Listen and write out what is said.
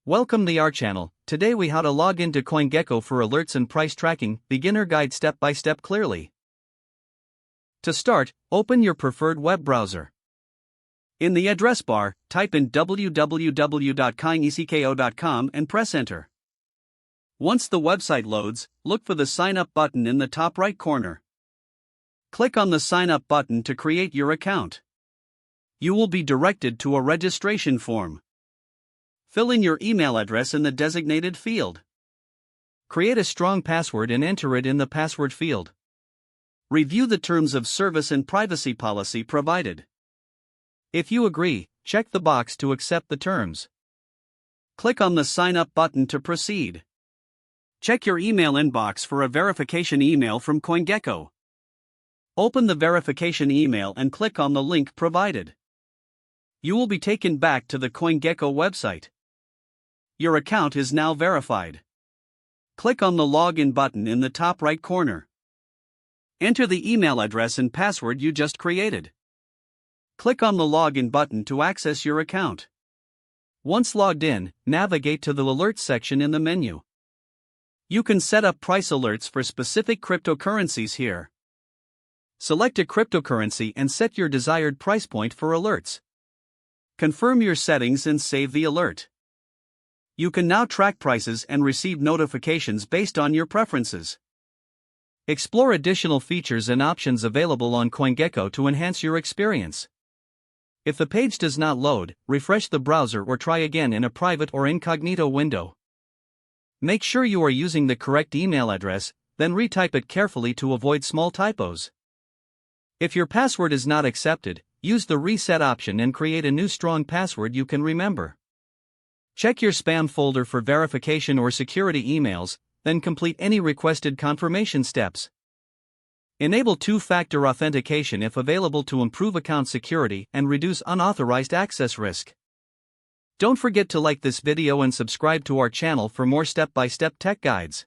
Welcome to our channel. Today we how to log into CoinGecko for alerts and price tracking, beginner guide step by step clearly. To start, open your preferred web browser. In the address bar, type in www.coingecko.com and press enter. Once the website loads, look for the sign up button in the top right corner. Click on the sign up button to create your account. You will be directed to a registration form. Fill in your email address in the designated field. Create a strong password and enter it in the password field. Review the terms of service and privacy policy provided. If you agree, check the box to accept the terms. Click on the sign up button to proceed. Check your email inbox for a verification email from CoinGecko. Open the verification email and click on the link provided. You will be taken back to the CoinGecko website. Your account is now verified. Click on the login button in the top right corner. Enter the email address and password you just created. Click on the login button to access your account. Once logged in, navigate to the alerts section in the menu. You can set up price alerts for specific cryptocurrencies here. Select a cryptocurrency and set your desired price point for alerts. Confirm your settings and save the alert. You can now track prices and receive notifications based on your preferences. Explore additional features and options available on CoinGecko to enhance your experience. If the page does not load, refresh the browser or try again in a private or incognito window. Make sure you are using the correct email address, then retype it carefully to avoid small typos. If your password is not accepted, use the reset option and create a new strong password you can remember. Check your spam folder for verification or security emails, then complete any requested confirmation steps. Enable two-factor authentication if available to improve account security and reduce unauthorized access risk. Don't forget to like this video and subscribe to our channel for more step-by-step tech guides.